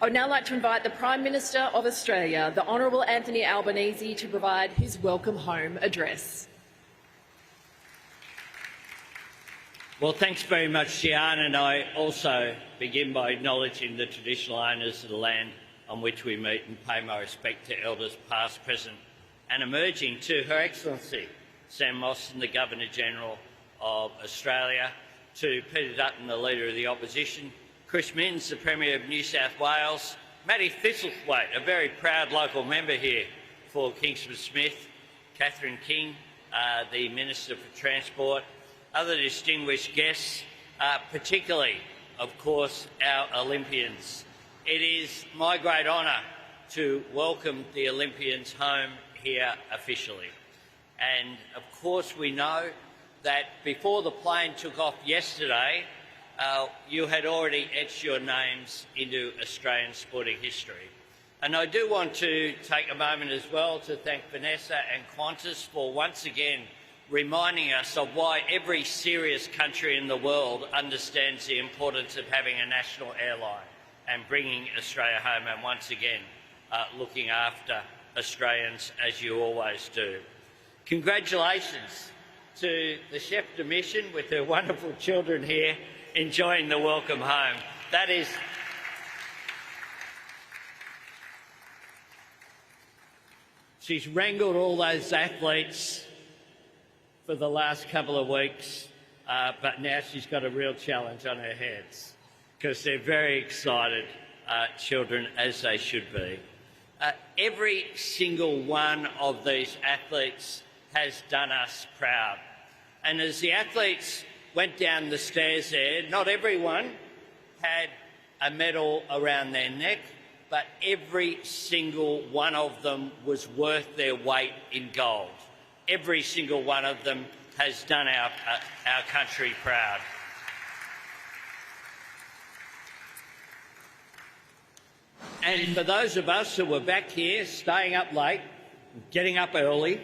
I would now like to invite the Prime Minister of Australia, the Honourable Anthony Albanese, to provide his welcome home address. Well, thanks very much, Sian, and I also begin by acknowledging the traditional owners of the land on which we meet and pay my respect to elders past, present and emerging, to Her Excellency Sam Mostyn, the Governor-General of Australia, to Peter Dutton, the Leader of the Opposition, Chris Minns, the Premier of New South Wales, Matty Thistlethwaite, a very proud local member here for Kingsford Smith, Catherine King, the Minister for Transport, other distinguished guests, particularly, of course, our Olympians. It is my great honour to welcome the Olympians home here officially. And, of course, we know that before the plane took off yesterday, you had already etched your names into Australian sporting history. And I do want to take a moment as well to thank Vanessa and Qantas for once again reminding us of why every serious country in the world understands the importance of having a national airline and bringing Australia home, and once again looking after Australians as you always do. Congratulations to the chef de mission with her wonderful children here enjoying the welcome home. That is she's wrangled all those athletes for the last couple of weeks, but now she's got a real challenge on her hands because they're very excited children, as they should be. Every single one of these athletes has done us proud. And as the athletes went down the stairs there, not everyone had a medal around their neck, but every single one of them was worth their weight in gold. Every single one of them has done our country proud. And for those of us who were back here, staying up late, getting up early,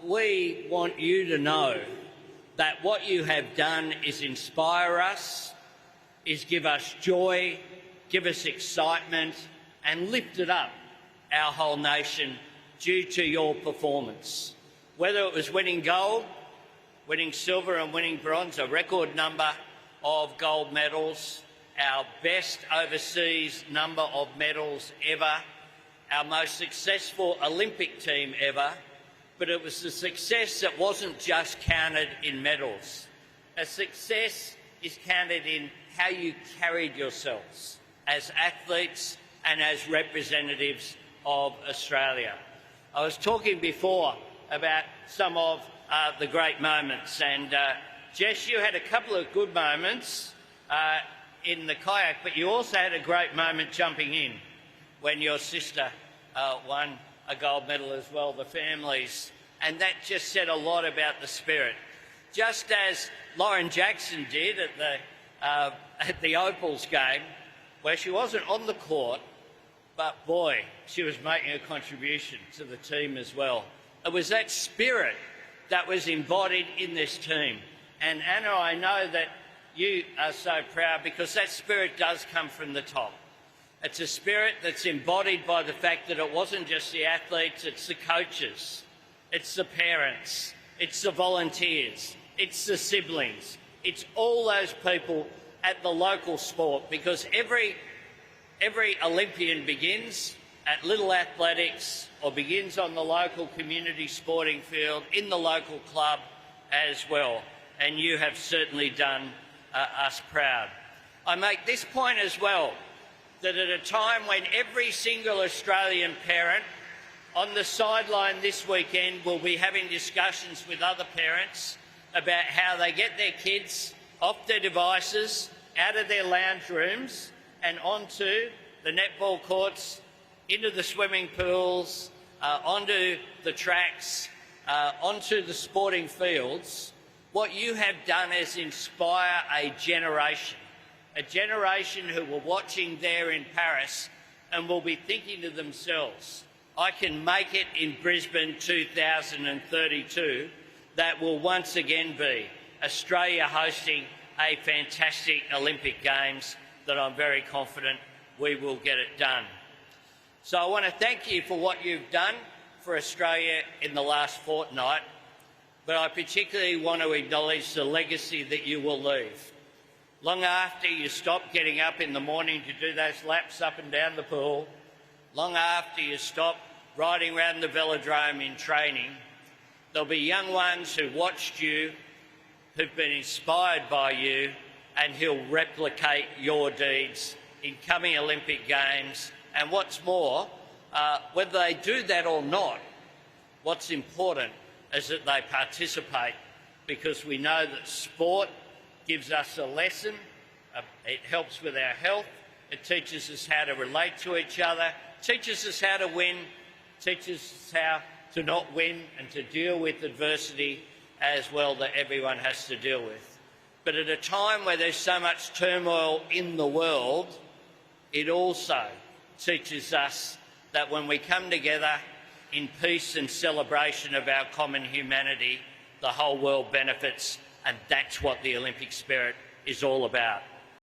we want you to know that what you have done is inspire us, is give us joy, give us excitement, and lifted up our whole nation due to your performance. Whether it was winning gold, winning silver and winning bronze, a record number of gold medals, our best overseas number of medals ever, our most successful Olympic team ever, but it was a success that wasn't just counted in medals. A success is counted in how you carried yourselves as athletes and as representatives of Australia. I was talking before about some of the great moments, and Jess, you had a couple of good moments in the kayak, but you also had a great moment jumping in when your sister won a gold medal as well, the families, and that just said a lot about the spirit. Just as Lauren Jackson did at the Opals game, where she wasn't on the court, but boy, she was making a contribution to the team as well. It was that spirit that was embodied in this team. And Anna, I know that you are so proud because that spirit does come from the top. It's a spirit that's embodied by the fact that it wasn't just the athletes, it's the coaches, it's the parents, it's the volunteers, it's the siblings, it's all those people at the local sport, because every Olympian begins at little athletics or begins on the local community sporting field, in the local club as well, and you have certainly done us proud. I make this point as well, that at a time when every single Australian parent on the sideline this weekend will be having discussions with other parents about how they get their kids off their devices, out of their lounge rooms and onto the netball courts, into the swimming pools, onto the tracks, onto the sporting fields, what you have done is inspire a generation who were watching there in Paris and will be thinking to themselves, I can make it in Brisbane 2032. That will once again be Australia hosting a fantastic Olympic Games that I'm very confident we will get it done. So I want to thank you for what you've done for Australia in the last fortnight, but I particularly want to acknowledge the legacy that you will leave. Long after you stop getting up in the morning to do those laps up and down the pool, long after you stop riding around the velodrome in training, there'll be young ones who watched you, who've been inspired by you, and who'll replicate your deeds in coming Olympic Games. And what's more, whether they do that or not, what's important is that they participate, because we know that sport gives us a lesson, it helps with our health, it teaches us how to relate to each other, teaches us how to win, teaches us how to not win and to deal with adversity as well that everyone has to deal with. But at a time where there's so much turmoil in the world, it also teaches us that when we come together in peace and celebration of our common humanity, the whole world benefits, and that's what the Olympic spirit is all about.